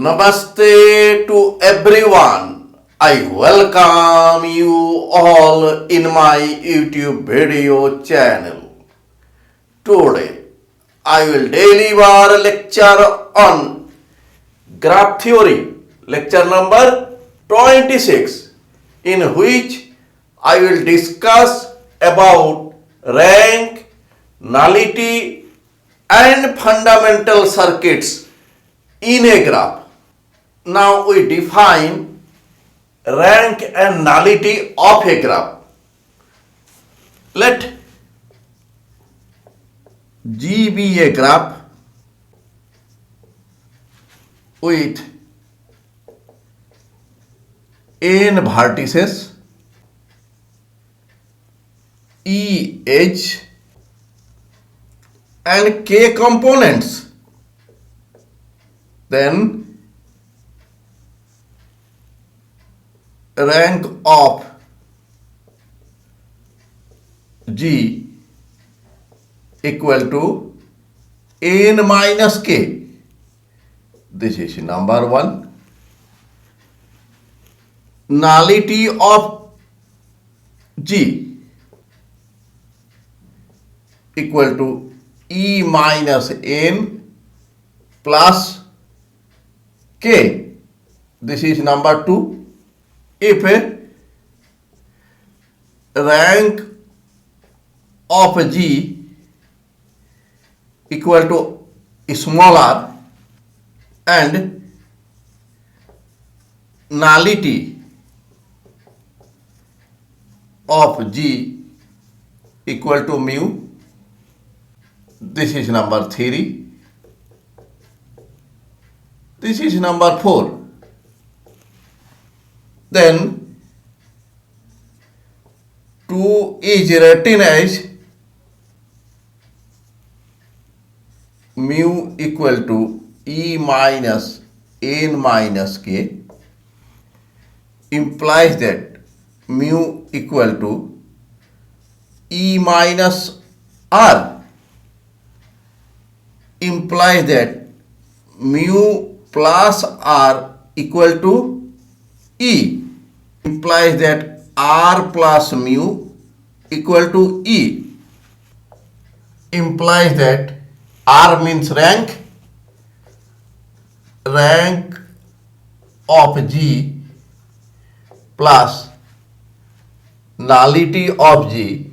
Namaste to everyone. I welcome you all in my YouTube video channel. Today I will deliver a lecture on graph theory, lecture number 26, in which I will discuss about rank, nullity and fundamental circuits in a graph. Now we define rank and nullity of a graph. Let G be a graph with n vertices, E edge and k components. Then rank of G equal to n minus k. This is number one. Nullity of G equal to E minus n plus k. This is number two. If rank of G equal to small r and nullity of G equal to mu, this is number 3. This is number 4. Then 2 is written as mu equal to E minus n minus k, implies that mu equal to E minus r, implies that mu plus r equal to E, implies that r plus mu equal to E, implies that r means rank of G plus nullity of G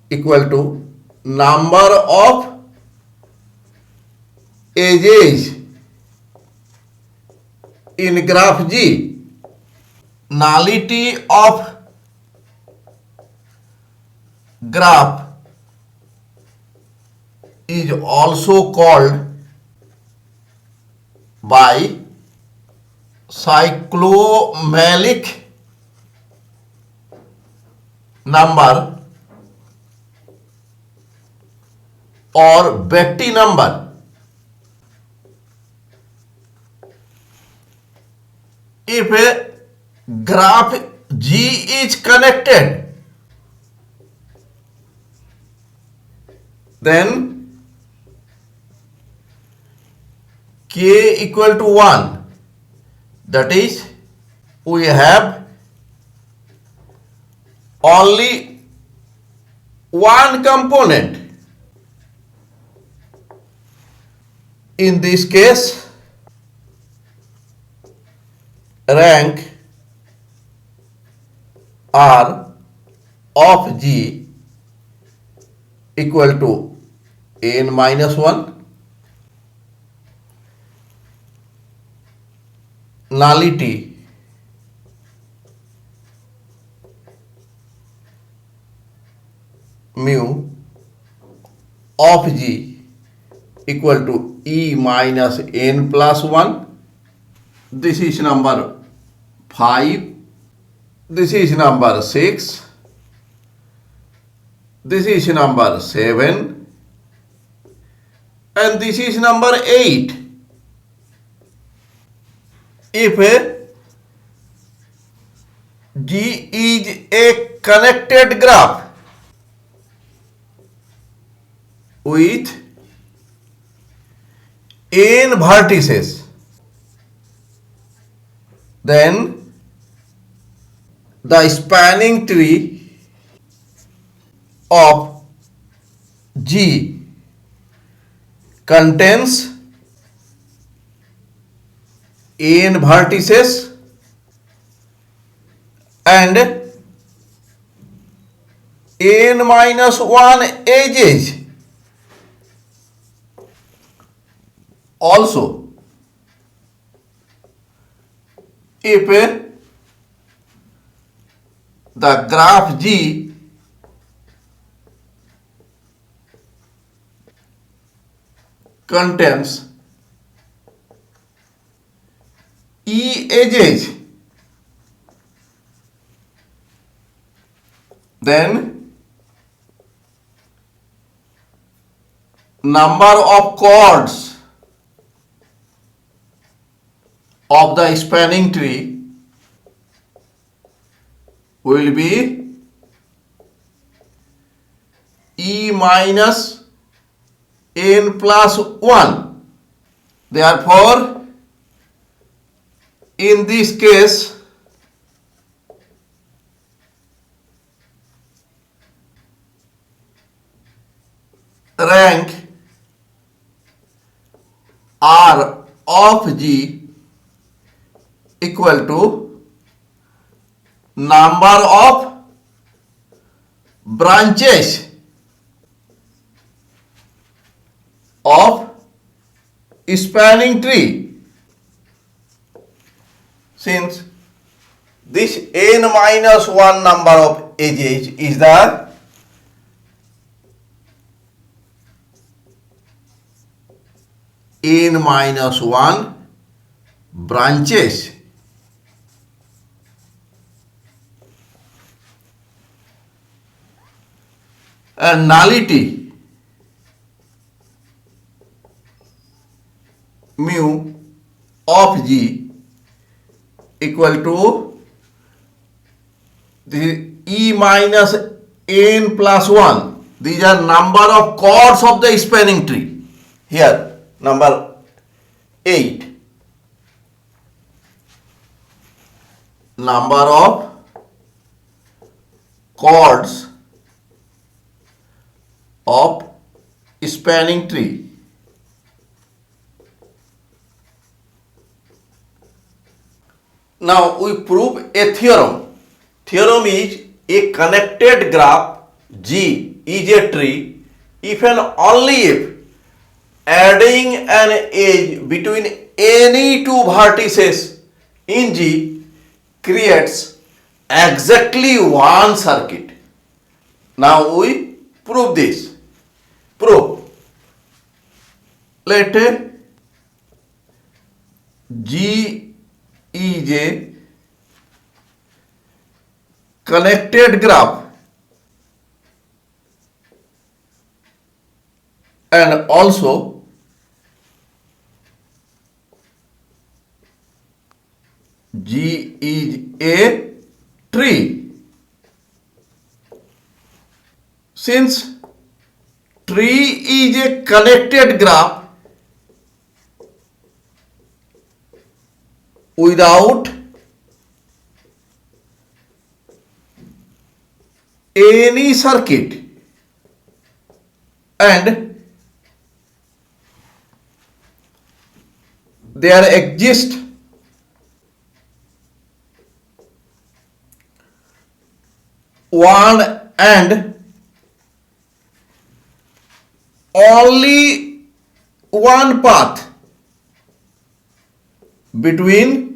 equal to number of edges in graph G. Nullity of graph is also called by cyclomelic number or Betti number. If a graph G is connected, then k equal to 1. That is, we have only one component. In this case, rank R of G equal to n minus 1. Nullity mu of G equal to E minus n plus 1. This is number 5. This is number 6. This is number 7. And this is number 8. If G is a connected graph with n vertices, then the spanning tree of G contains n vertices and n minus 1 edges. Also, if the graph G contains E edges, then number of chords of the spanning tree will be E minus n plus 1. Therefore, in this case, rank R of G equal to number of branches of spanning tree. Since this n minus 1 number of edges is the n minus 1 branches. And nullity mu of G equal to the E minus n plus 1. These are number of chords of the spanning tree. Here, number 8. Number of chords of spanning tree. Now we prove a theorem. Theorem is a connected graph G is a tree if and only if adding an edge between any two vertices in G creates exactly one circuit. Now we prove this. Prove. Let G is a connected graph and also G is a tree. Since tree is a connected graph without any circuit and there exists one and only one path between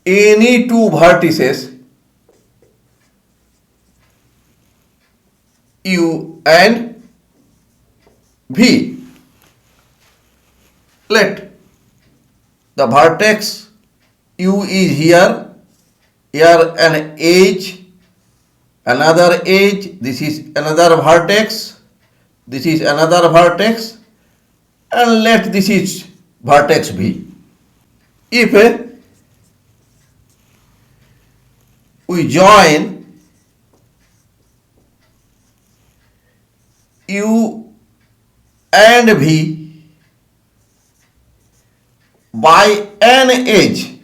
any two vertices U and V. Let the vertex U is here an edge, another edge, this is another vertex, this is another vertex, and let this is vertex V. If we join U and V by an edge,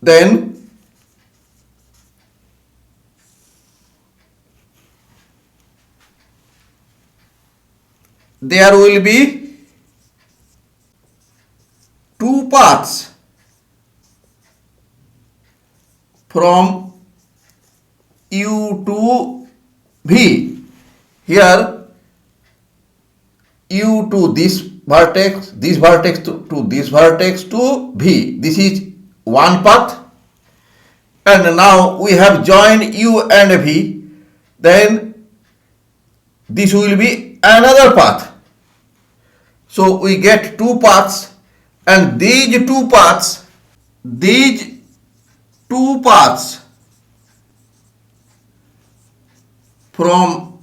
then there will be two paths from U to V. Here U to this vertex to this vertex to V. This is one path. And now we have joined U and V. Then this will be another path. So we get two paths, and these two paths from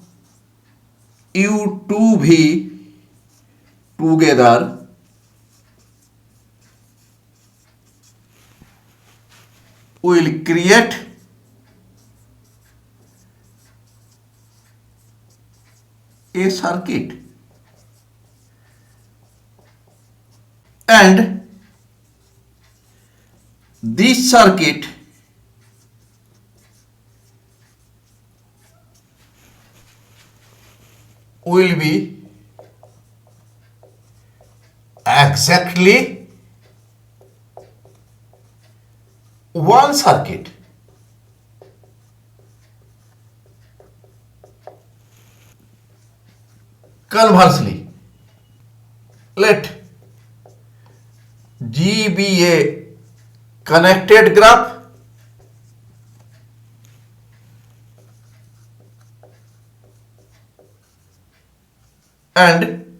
U to V together will create a circuit, and this circuit will be exactly one circuit. Conversely, let G be a connected graph and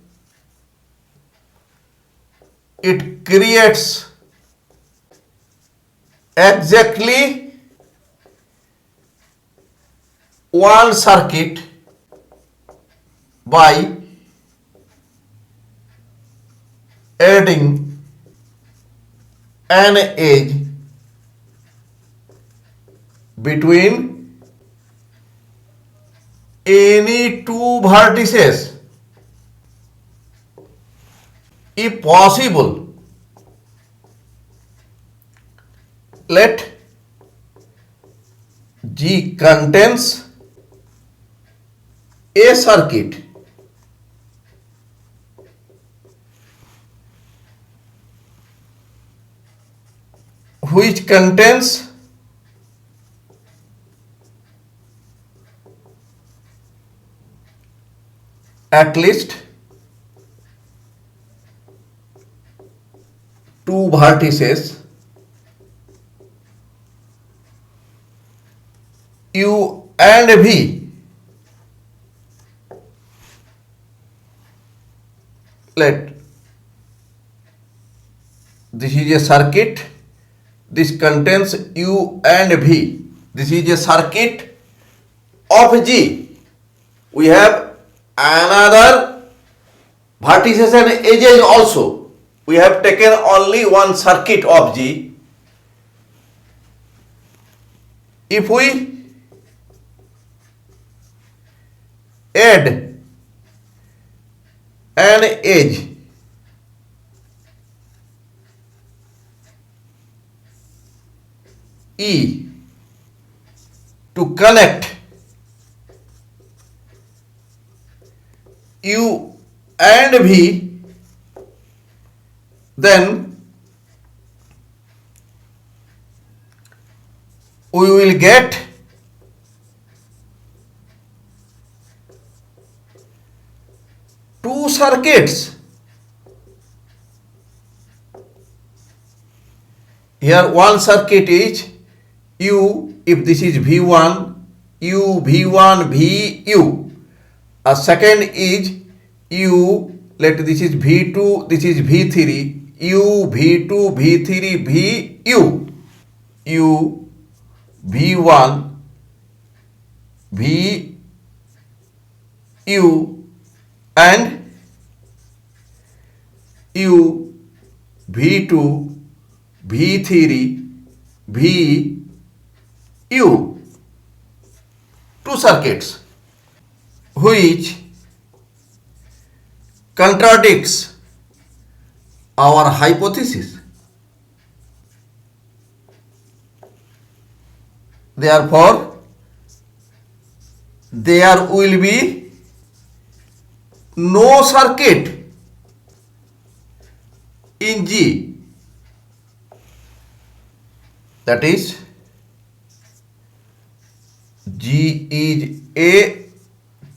it creates exactly one circuit by adding an edge between any two vertices. If possible, let G contains a circuit which contains at least two vertices U and V. Let this is a circuit. This contains U and V. This is a circuit of G. We have another vertices and edges also. We have taken only one circuit of G. If we add an edge E to connect U and V, then we will get two circuits. Here one circuit is U, if this is V1, U, V1, V, U. A second is U, let this is V2, this is V3, U, V2, V3, V, U. U, V1, V, U, and U, V2, V3, V, U. two circuits which contradicts our hypothesis. Therefore, there will be no circuit in G. That is, G is a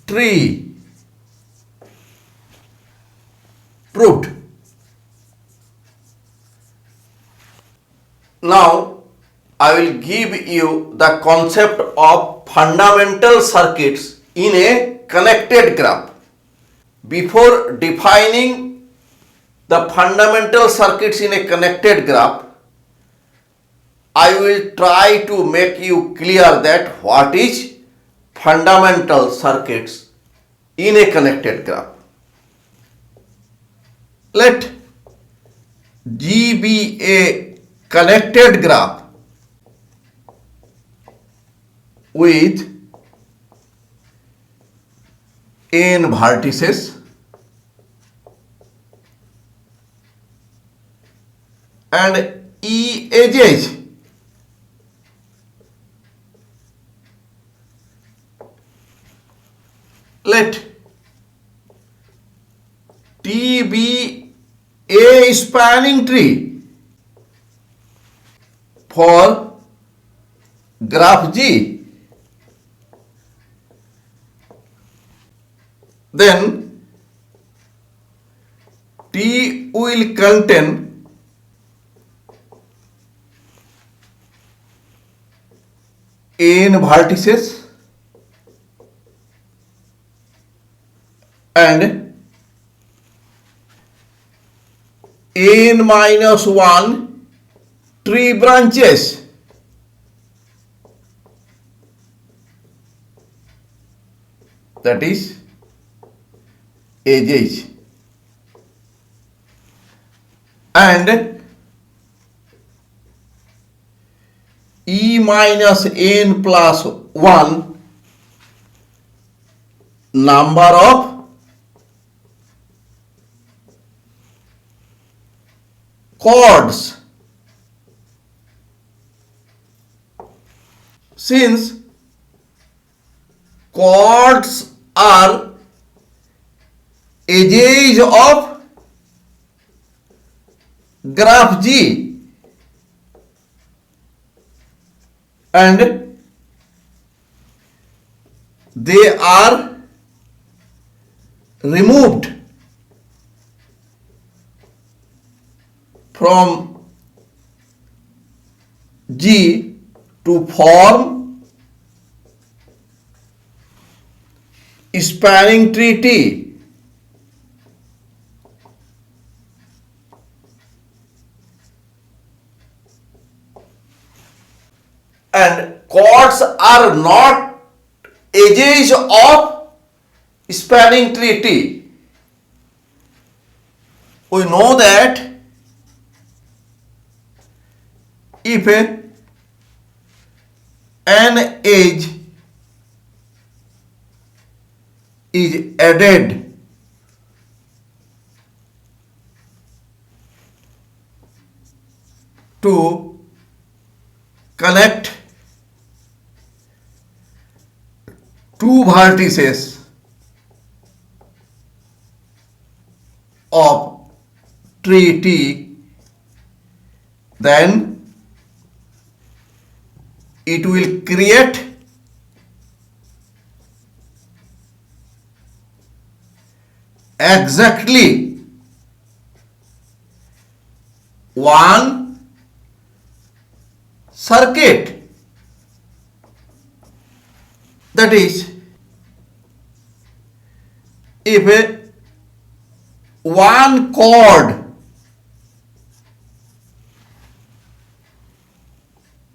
tree. Proved. Now, I will give you the concept of fundamental circuits in a connected graph. Before defining the fundamental circuits in a connected graph, I will try to make you clear that what is fundamental circuits in a connected graph. Let G be a connected graph with n vertices and E edges. Let T be a spanning tree for graph G. Then T will contain n vertices and n minus 1 tree branches. That is edges. And E minus n plus 1 number of chords. Since chords are edges of graph G and they are removed from G to form spanning tree T. And chords are not edges of spanning tree T. We know that if an edge is added to connect two vertices of tree T, then it will create exactly one circuit. That is, if one chord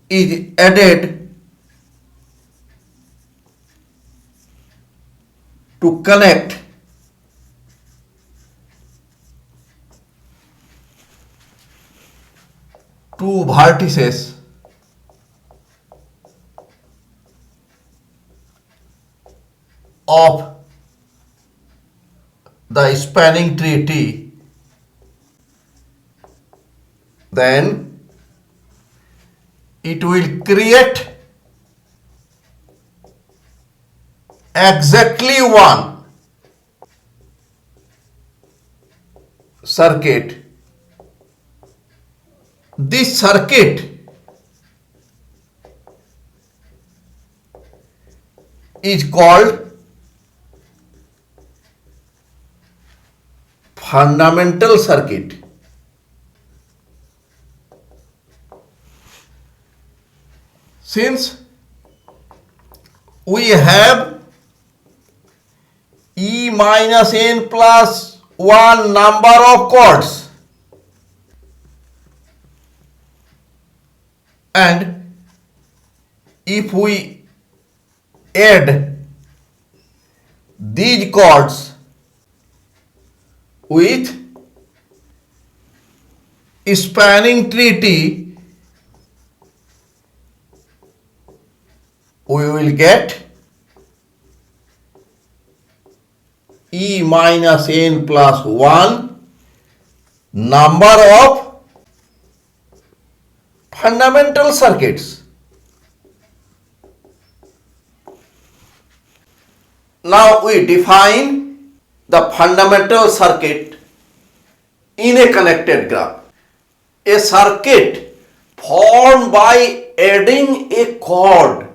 is added to connect two vertices the spanning tree T, then it will create exactly one circuit. This circuit is called fundamental circuit. Since we have E minus n plus 1 number of chords, and if we add these chords with spanning tree T, we will get E minus n plus 1 number of fundamental circuits. Now we define the fundamental circuit in a connected graph. A circuit formed by adding a chord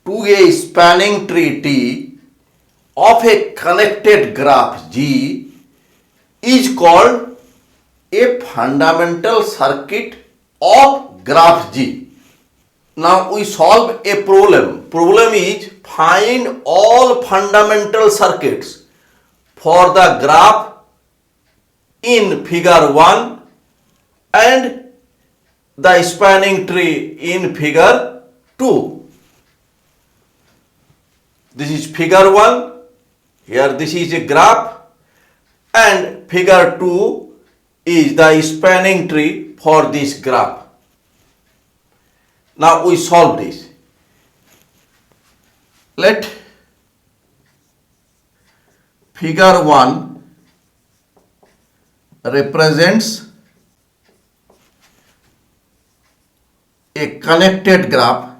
to a spanning tree T of a connected graph G is called a fundamental circuit of graph G. Now we solve a problem. Problem is find all fundamental circuits for the graph in figure 1 and the spanning tree in figure 2. This is figure 1. Here this is a graph, and figure 2 is the spanning tree for this graph. Now we solve this. Let figure 1 represents a connected graph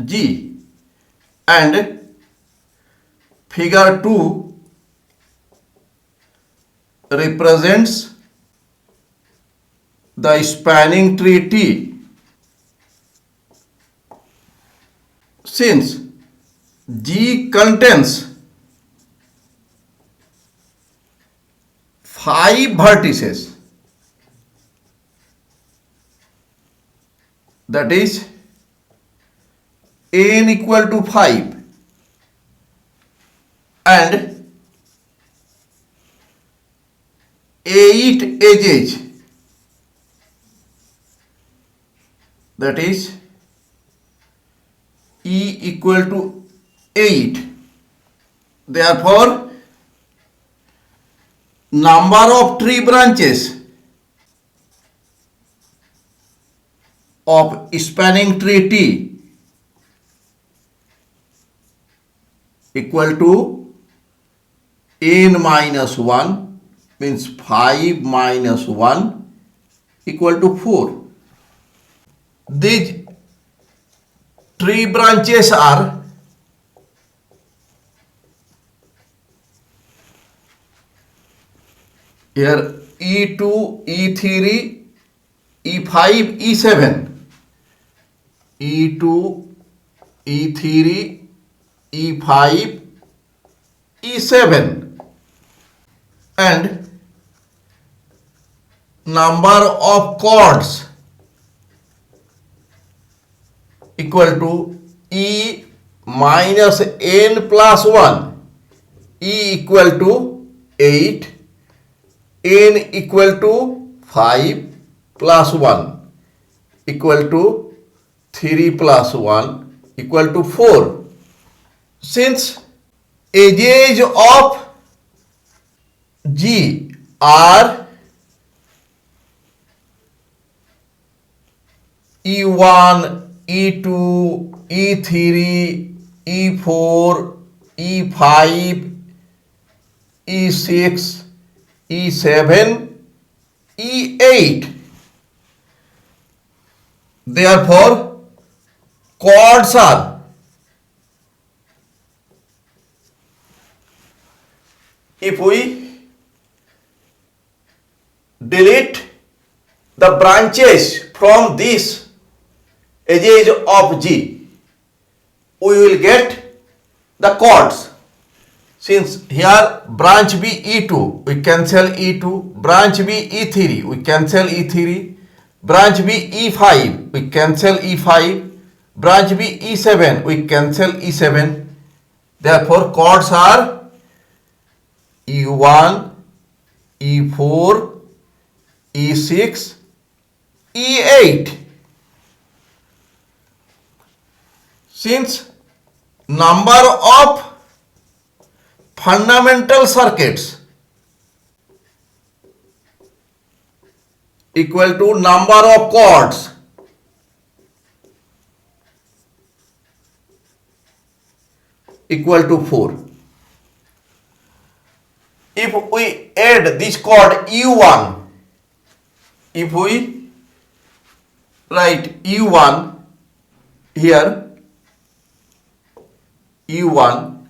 G, and figure 2 represents the spanning tree T. Since G contains 5 vertices, that is n equal to 5, and 8 edges, that is E equal to 8. Therefore, number of tree branches of spanning tree T equal to n minus 1, means 5 minus 1 equal to 4. These tree branches are here E2, E3, E5, E7. E2, E3, E5, E7, and number of chords equal to E minus n plus 1, E equal to 8, n equal to 5 plus 1 equal to 3 plus 1 equal to 4. Since edges of G are E1, E2, E3, E4, E5, E6, E7, E8. Therefore, chords are, if we delete the branches from this edges of G, we will get the chords. Since here branch B E2, we cancel E2, branch B E3, we cancel E3, branch B E5, we cancel E5, branch B E7, we cancel E7. Therefore, chords are E1, E4, E6, E8. Since number of fundamental circuits equal to number of chords, equal to 4. If we add this chord U1, if we write U1 here, U1,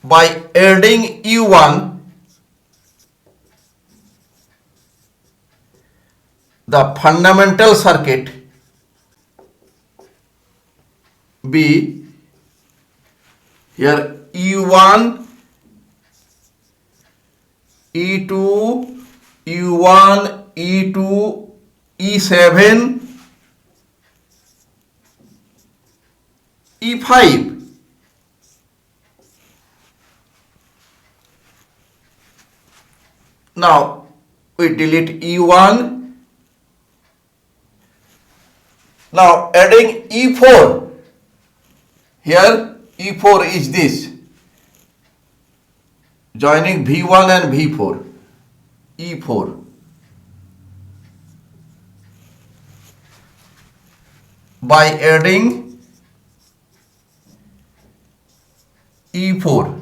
by adding U1, the fundamental circuit B, here E1, E2, U1, E2, E7, E5. Now we delete E1. Now adding E4. Here E4 is this. Joining V1 and V4. E4. By adding E4,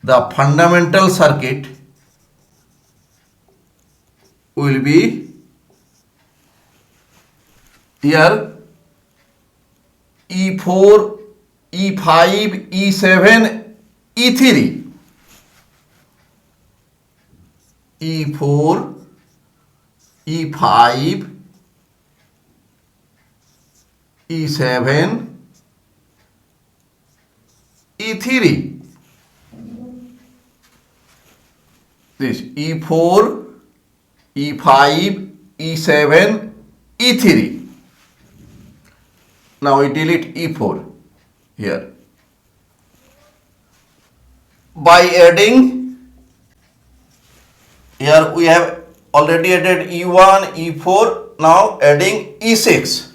the fundamental circuit will be here E4, E5, E7, E3. E4, E5, E7, E3. This E4, E5, E7, E3. Now we delete E4 here. By adding, here we have already added E1, E4, now adding E6.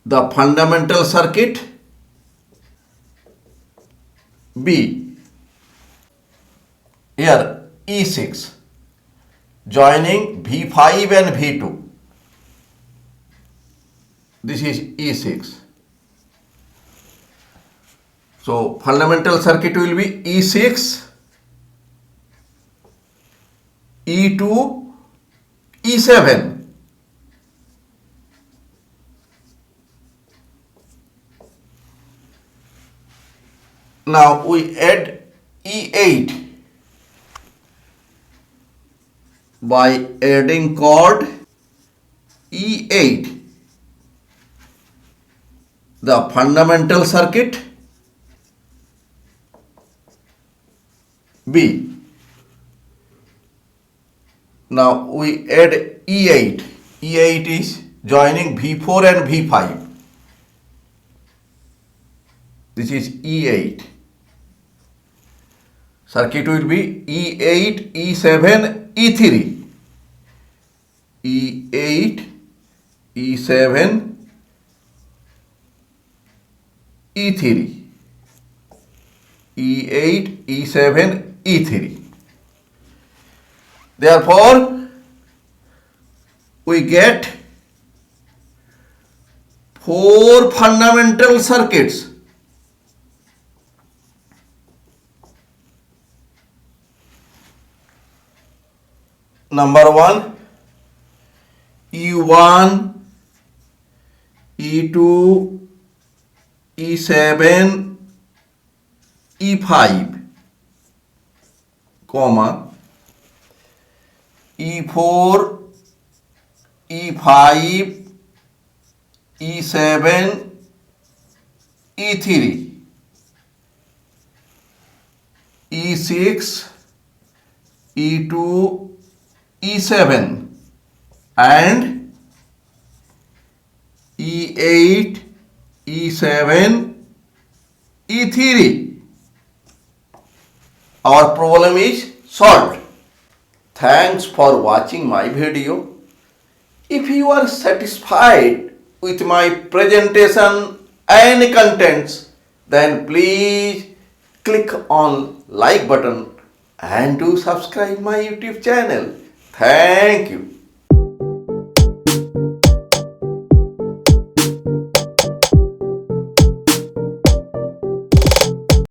The fundamental circuit B, here E6, joining V5 and V2. This is E6. So fundamental circuit will be E6, E2, E7. Now we add E8 by adding chord E8, the fundamental circuit B. Now we add E8. E8 is joining V4 and V5. This is E8. Circuit will be E8, E7, E3. E8, E7, E3. E8, E7, E3. Therefore, we get 4 fundamental circuits. Number 1, E1, E2, E7, E5, comma, E4, E5, E7, E3, E6, E2, E7 and E8, E7, E3. Our problem is solved. Thanks for watching my video. If you are satisfied with my presentation and contents, then please click on like button and do subscribe my YouTube channel. Thank you.